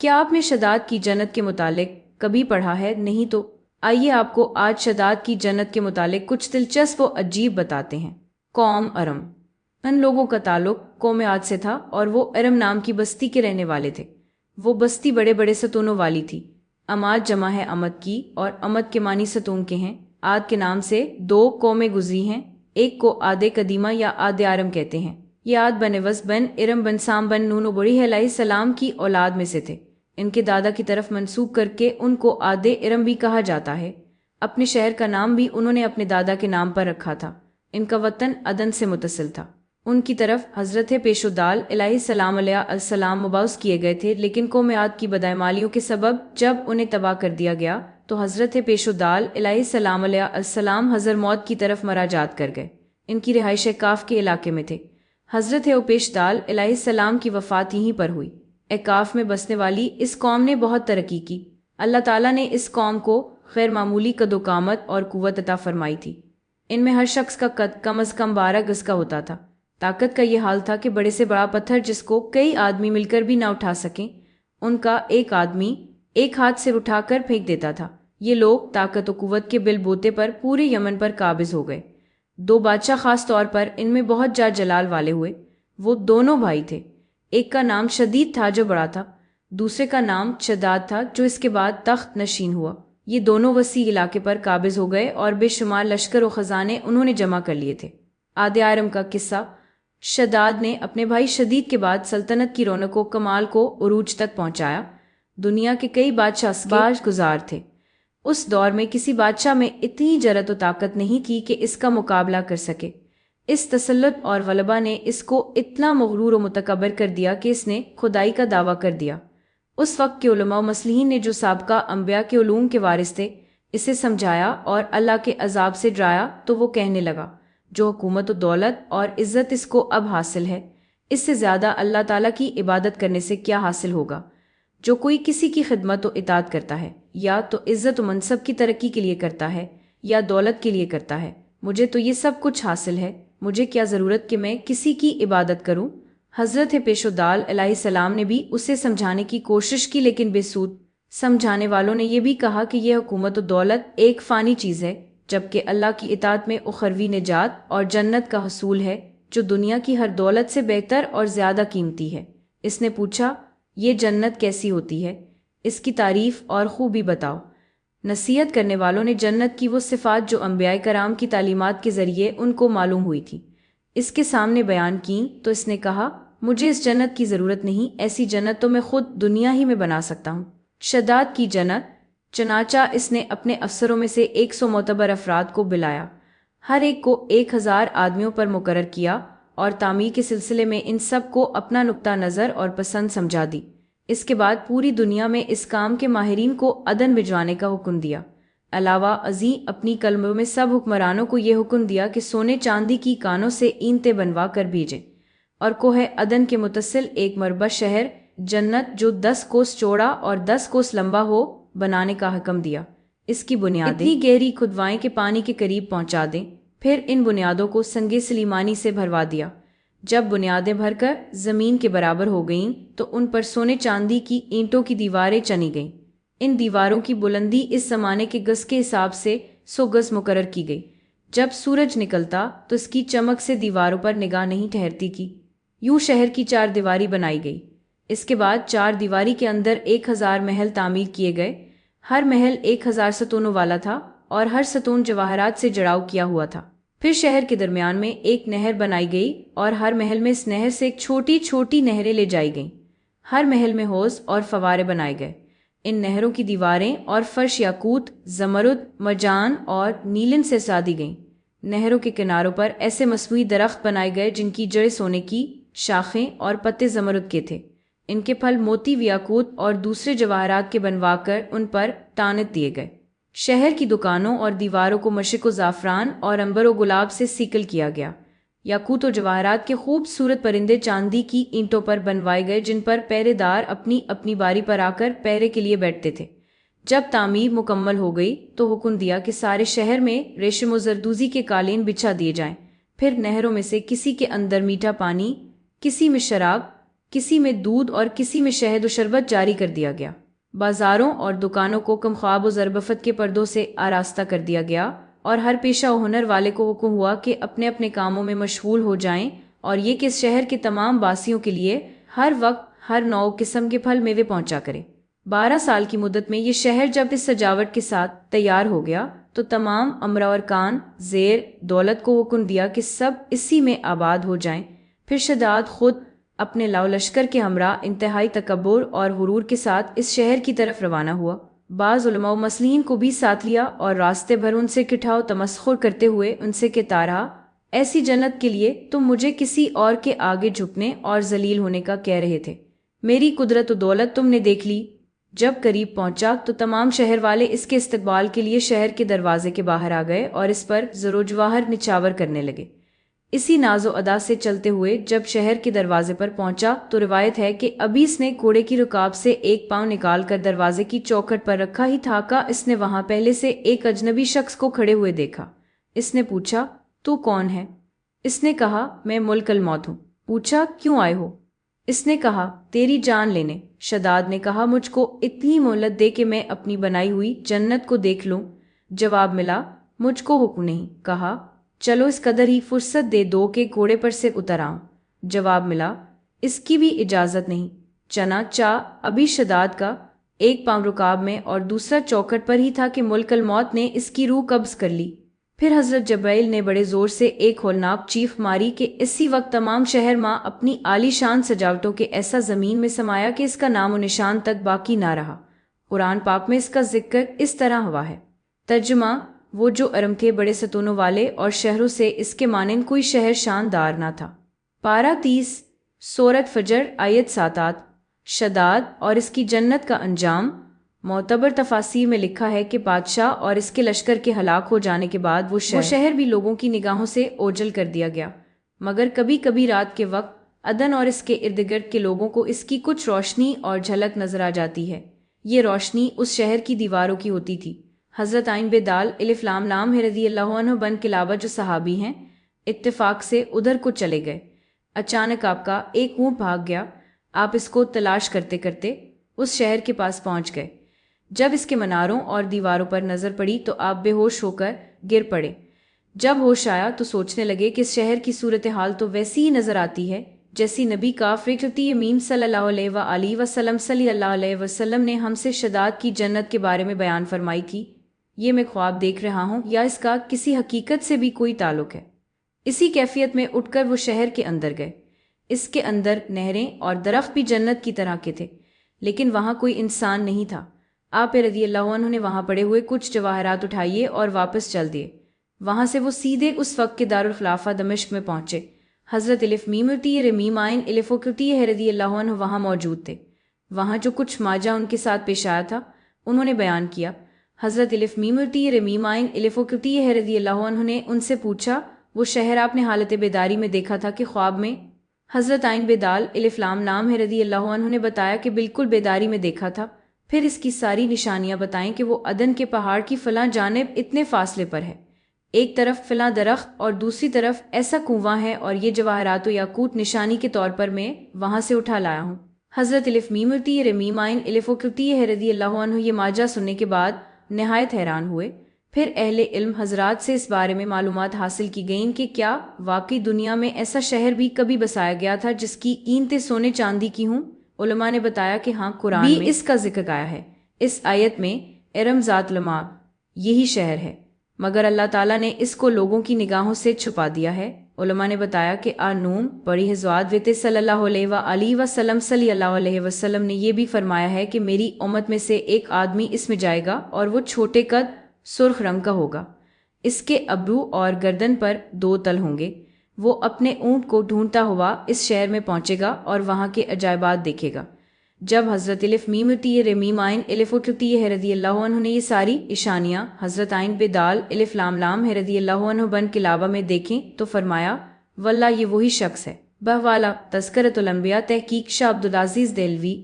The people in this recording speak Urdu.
کیا آپ نے شداد کی جنت کے متعلق کبھی پڑھا ہے؟ نہیں تو آئیے آپ کو آج شداد کی جنت کے متعلق کچھ دلچسپ و عجیب بتاتے ہیں۔ قوم ارم۔ ان لوگوں کا تعلق قوم عاد سے تھا اور وہ ارم نام کی بستی کے رہنے والے تھے۔ وہ بستی بڑے بڑے ستونوں والی تھی۔ اماد جمع ہے امد کی، اور امد کے معنی ستون کے ہیں۔ عاد کے نام سے دو قومیں گزری ہیں، ایک کو عاد قدیمہ یا عاد ارم کہتے ہیں۔ یہ عاد بن وس بن ارم بن سام بن نون و بڑی علیہ السلام کی اولاد میں سے تھے۔ ان کے دادا کی طرف منسوب کر کے ان کو عاد ارم بھی کہا جاتا ہے۔ اپنے شہر کا نام بھی انہوں نے اپنے دادا کے نام پر رکھا تھا۔ ان کا وطن عدن سے متصل تھا۔ ان کی طرف حضرت پیشودال علیہ السلام مبعوث کیے گئے تھے، لیکن قوم عاد کی بدعمالیوں کے سبب جب انہیں تباہ کر دیا گیا تو حضرت پیشودال علیہ السلام حضر موت کی طرف مراجعت کر گئے۔ ان کی رہائش کاف کے علاقے میں تھے۔ حضرت پیشودال علیہ السلام کی وفات یہیں پر ہوئی۔ کاف میں بسنے والی اس قوم نے بہت ترقی کی۔ اللہ تعالیٰ نے اس قوم کو غیر معمولی قد و قامت اور قوت عطا فرمائی تھی۔ ان میں ہر شخص کا قد کم از کم 12 گز کا ہوتا تھا۔ طاقت کا یہ حال تھا کہ بڑے سے بڑا پتھر جس کو کئی آدمی مل کر بھی نہ اٹھا سکیں، ان کا ایک آدمی ایک ہاتھ سے اٹھا کر پھینک دیتا تھا۔ یہ لوگ طاقت و قوت کے بل بوتے پر پورے یمن پر قابض ہو گئے۔ دو بادشاہ خاص طور پر ان میں بہت جا جلال والے ہوئے۔ وہ دونوں بھائی تھے۔ ایک کا نام شدید تھا جو بڑا تھا، دوسرے کا نام شداد تھا جو اس کے بعد تخت نشین ہوا۔ یہ دونوں وسیع علاقے پر قابض ہو گئے اور بے شمار لشکر و خزانے انہوں نے جمع کر لیے تھے۔ عاد ارم کا قصہ۔ شداد نے اپنے بھائی شدید کے بعد سلطنت کی رونق و کمال کو عروج تک پہنچایا۔ دنیا کے کئی بادشاہ باج گزار تھے۔ اس دور میں کسی بادشاہ میں اتنی جرأت و طاقت نہیں تھی کہ اس کا مقابلہ کر سکے۔ اس تسلط اور غلبہ نے اس کو اتنا مغرور و متکبر کر دیا کہ اس نے خدائی کا دعویٰ کر دیا۔ اس وقت کے علماء و مصلحین نے جو سابقہ انبیاء کے علوم کے وارث تھے اسے سمجھایا اور اللہ کے عذاب سے ڈرایا تو وہ کہنے لگا، جو حکومت و دولت اور عزت اس کو اب حاصل ہے، اس سے زیادہ اللہ تعالیٰ کی عبادت کرنے سے کیا حاصل ہوگا؟ جو کوئی کسی کی خدمت و اطاعت کرتا ہے یا تو عزت و منصب کی ترقی کے لیے کرتا ہے یا دولت کے لیے کرتا ہے، مجھے تو یہ سب کچھ حاصل ہے، مجھے کیا ضرورت کہ میں کسی کی عبادت کروں؟ حضرت پیشودال علیہ السلام نے بھی اسے سمجھانے کی کوشش کی، لیکن بے سود۔ سمجھانے والوں نے یہ بھی کہا کہ یہ حکومت و دولت ایک فانی چیز ہے، جبکہ اللہ کی اطاعت میں اخروی نجات اور جنت کا حصول ہے، جو دنیا کی ہر دولت سے بہتر اور زیادہ قیمتی ہے۔ اس نے پوچھا، یہ جنت کیسی ہوتی ہے؟ اس کی تعریف اور خوبی بتاؤ۔ نصیحت کرنے والوں نے جنت کی وہ صفات جو انبیاء کرام کی تعلیمات کے ذریعے ان کو معلوم ہوئی تھی اس کے سامنے بیان کیں، تو اس نے کہا، مجھے اس جنت کی ضرورت نہیں، ایسی جنت تو میں خود دنیا ہی میں بنا سکتا ہوں۔ شداد کی جنت۔ چنانچہ اس نے اپنے افسروں میں سے 100 معتبر افراد کو بلایا، ہر ایک کو 1000 آدمیوں پر مقرر کیا اور تعمیر کے سلسلے میں ان سب کو اپنا نقطہ نظر اور پسند سمجھا دی۔ اس کے بعد پوری دنیا میں اس کام کے ماہرین کو عدن بھجوانے کا حکم دیا۔ علاوہ ازیں اپنی کلموں میں سب حکمرانوں کو یہ حکم دیا کہ سونے چاندی کی کانوں سے اینٹیں بنوا کر بھیجیں، اور کوہ عدن کے متصل ایک مربع شہر جنت جو 10 کوس چوڑا اور 10 کوس لمبا ہو بنانے کا حکم دیا۔ اس کی بنیادیں اتنی گہری کھدوائیں کہ پانی کے قریب پہنچا دیں، پھر ان بنیادوں کو سنگ سلیمانی سے بھروا دیا۔ جب بنیادیں بھر کر زمین کے برابر ہو گئیں تو ان پر سونے چاندی کی اینٹوں کی دیواریں چنی گئیں۔ ان دیواروں کی بلندی اس زمانے کے گز کے حساب سے 100 گز مقرر کی گئی۔ جب سورج نکلتا تو اس کی چمک سے دیواروں پر نگاہ نہیں ٹھہرتی کی۔ یوں شہر کی 4 دیواری بنائی گئی۔ اس کے بعد 4 دیواری کے اندر 1000 محل تعمیر کیے گئے۔ ہر محل 1000 ستونوں والا تھا اور ہر ستون جواہرات سے جڑاؤ کیا ہوا تھا۔ پھر شہر کے درمیان میں ایک نہر بنائی گئی اور ہر محل میں اس نہر سے ایک چھوٹی چھوٹی نہریں لے جائی گئیں۔ ہر محل میں حوض اور فوارے بنائے گئے۔ ان نہروں کی دیواریں اور فرش یاقوت، زمرد، مرجان اور نیلن سے سادی گئیں۔ نہروں کے کناروں پر ایسے مصنوعی درخت بنائے گئے جن کی جڑیں سونے کی، شاخیں اور پتے زمرد کے تھے۔ ان کے پھل موتی، یاقوت اور دوسرے جواہرات کے بنوا کر ان پر تانت دیے گئے۔ شہر کی دکانوں اور دیواروں کو مشک و زعفران اور عنبر و گلاب سے سیکل کیا گیا۔ یاقوت و جواہرات کے خوبصورت پرندے چاندی کی اینٹوں پر بنوائے گئے جن پر پہرے دار اپنی اپنی باری پر آ کر پہرے کے لیے بیٹھتے تھے۔ جب تعمیر مکمل ہو گئی تو حکم دیا کہ سارے شہر میں ریشم و زردوزی کے قالین بچھا دیے جائیں۔ پھر نہروں میں سے کسی کے اندر میٹھا پانی، کسی میں شراب، کسی میں دودھ اور کسی میں شہد و شربت جاری کر دیا گیا۔ بازاروں اور دکانوں کو کمخواب و ضربفت کے پردوں سے آراستہ کر دیا گیا، اور ہر پیشہ و ہنر والے کو حکم ہوا کہ اپنے اپنے کاموں میں مشغول ہو جائیں، اور یہ کہ اس شہر کے تمام باسیوں کے لیے ہر وقت ہر نوع قسم کے پھل میوے پہنچا کرے۔ 12 سال کی مدت میں یہ شہر جب اس سجاوٹ کے ساتھ تیار ہو گیا تو تمام امراء اور کان زیر دولت کو حکم دیا کہ سب اسی میں آباد ہو جائیں۔ پھر شداد خود اپنے لاؤ لشکر کے ہمراہ انتہائی تکبر اور غرور کے ساتھ اس شہر کی طرف روانہ ہوا۔ بعض علماء و مصلحین کو بھی ساتھ لیا اور راستے بھر ان سے کٹھا و تمسخر کرتے ہوئے ان سے کہتا رہا، ایسی جنت کے لیے تم مجھے کسی اور کے آگے جھکنے اور ذلیل ہونے کا کہہ رہے تھے، میری قدرت و دولت تم نے دیکھ لی۔ جب قریب پہنچا تو تمام شہر والے اس کے استقبال کے لیے شہر کے دروازے کے باہر آ گئے اور اس پر زر و جواہر نچھاور کرنے لگے۔ اسی ناز و ادا سے چلتے ہوئے جب شہر کے دروازے پر پہنچا تو روایت ہے کہ ابھی اس نے گھوڑے کی رکاب سے ایک پاؤں نکال کر دروازے کی چوکھٹ پر رکھا ہی تھا کہ اس نے وہاں پہلے سے ایک اجنبی شخص کو کھڑے ہوئے دیکھا۔ اس نے پوچھا، تو کون ہے؟ اس نے کہا، میں ملک الموت ہوں۔ پوچھا، کیوں آئے ہو؟ اس نے کہا، تیری جان لینے۔ شداد نے کہا، مجھ کو اتنی مہلت دے کہ میں اپنی بنائی ہوئی جنت کو دیکھ لوں۔ جواب ملا، مجھ کو حکم نہیں۔ کہا، چلو اس قدر ہی فرصت دے دو کہ گھوڑے پر سے اتر آؤں۔ جواب ملا، اس کی بھی اجازت نہیں۔ چنانچہ ابھی شداد کا ایک پاؤں رکاب میں اور دوسرا چوکھٹ پر ہی تھا کہ ملک الموت نے اس کی روح قبض کر لی۔ پھر حضرت جبرائیل نے بڑے زور سے ایک ہولناک چیخ ماری کہ اسی وقت تمام شہر ماں اپنی عالی شان سجاوٹوں کے ایسا زمین میں سمایا کہ اس کا نام و نشان تک باقی نہ رہا۔ قرآن پاک میں اس کا ذکر اس طرح ہوا ہے۔ ترجمہ، وہ جو ارم تھے بڑے ستونوں والے اور شہروں سے اس کے مانند کوئی شہر شاندار نہ تھا۔ پارہ 30 سورۃ فجر آیت 7۔ شداد اور اس کی جنت کا انجام۔ معتبر تفاسیر میں لکھا ہے کہ بادشاہ اور اس کے لشکر کے ہلاک ہو جانے کے بعد وہ شہر بھی لوگوں کی نگاہوں سے اوجھل کر دیا گیا، مگر کبھی کبھی رات کے وقت عدن اور اس کے ارد گرد کے لوگوں کو اس کی کچھ روشنی اور جھلک نظر آ جاتی ہے۔ یہ روشنی اس شہر کی دیواروں کی ہوتی تھی۔ حضرت عین بدال الف لام لام رضی اللہ عنہ بن کلابہ جو صحابی ہیں، اتفاق سے ادھر کو چلے گئے۔ اچانک آپ کا ایک اونٹ بھاگ گیا۔ آپ اس کو تلاش کرتے کرتے اس شہر کے پاس پہنچ گئے۔ جب اس کے مناروں اور دیواروں پر نظر پڑی تو آپ بے ہوش ہو کر گر پڑے۔ جب ہوش آیا تو سوچنے لگے کہ اس شہر کی صورتحال تو ویسی ہی نظر آتی ہے جیسی نبی کافرتی امین صلی اللہ علیہ وسلم صلی اللہ علیہ وسلم نے ہم سے شداد کی جنت کے بارے میں بیان فرمائی تھی۔ یہ میں خواب دیکھ رہا ہوں یا اس کا کسی حقیقت سے بھی کوئی تعلق ہے؟ اسی کیفیت میں اٹھ کر وہ شہر کے اندر گئے۔ اس کے اندر نہریں اور درخت بھی جنت کی طرح کے تھے، لیکن وہاں کوئی انسان نہیں تھا۔ آپ رضی اللہ عنہ نے وہاں پڑے ہوئے کچھ جواہرات اٹھائیے اور واپس چل دیے۔ وہاں سے وہ سیدھے اس وقت کے دارالخلافہ دمشق میں پہنچے۔ حضرت الف میمرتی رمیم عین الف وکرتی رضی اللہ عنہ وہاں موجود تھے۔ وہاں جو کچھ ماجہ ان کے ساتھ پیش آیا تھا انہوں نے بیان کیا۔ حضرت الف میمرتی رمیم عین الف وکرتی رضی اللہ عنہ نے ان سے پوچھا، وہ شہر آپ نے حالت بیداری میں دیکھا تھا کہ خواب میں؟ حضرت عین بدال الف لام لام رضی اللہ عنہ نے بتایا کہ بالکل بیداری میں دیکھا تھا۔ پھر اس کی ساری نشانیاں بتائیں کہ وہ عدن کے پہاڑ کی فلاں جانب اتنے فاصلے پر ہے، ایک طرف فلاں درخت اور دوسری طرف ایسا کنواں ہے، اور یہ جواہرات و یاقوت نشانی کے طور پر میں وہاں سے اٹھا لایا ہوں۔ حضرت الف میمرتی رمیم عین الف وکرتی رضی اللہ عنہ یہ ماجہ سننے کے بعد نہایت حیران ہوئے۔ پھر اہل علم حضرات سے اس بارے میں معلومات حاصل کی گئیں کہ کیا واقعی دنیا میں ایسا شہر بھی کبھی بسایا گیا تھا جس کی اینٹیں سونے چاندی کی ہوں؟ علماء نے بتایا کہ ہاں، قرآن میں اس کا ذکر آیا ہے۔ اس آیت میں ارم ذات العماد یہی شہر ہے، مگر اللہ تعالیٰ نے اس کو لوگوں کی نگاہوں سے چھپا دیا ہے۔ علماء نے بتایا کہ آنوم بڑی حضوات ویتے صلی اللہ علیہ وسلم صلی اللہ علیہ وسلم نے یہ بھی فرمایا ہے کہ میری امت میں سے ایک آدمی اس میں جائے گا اور وہ چھوٹے قد سرخ رنگ کا ہوگا، اس کے ابرو اور گردن پر 2 تل ہوں گے۔ وہ اپنے اونٹ کو ڈھونڈتا ہوا اس شہر میں پہنچے گا اور وہاں کے عجائبات دیکھے گا۔ جب حضرت الف میمرتی رمیم عین الف وکرتی رضی اللہ عنہ نے یہ ساری اشانیاں حضرت عین بدال الف لام لام رضی اللہ عنہ بن کلابہ میں دیکھیں تو فرمایا، واللہ یہ وہی شخص ہے۔ بہوالا تذکرۃ الانبیاء، تحقیق شاہ عبدالعزیز دہلوی۔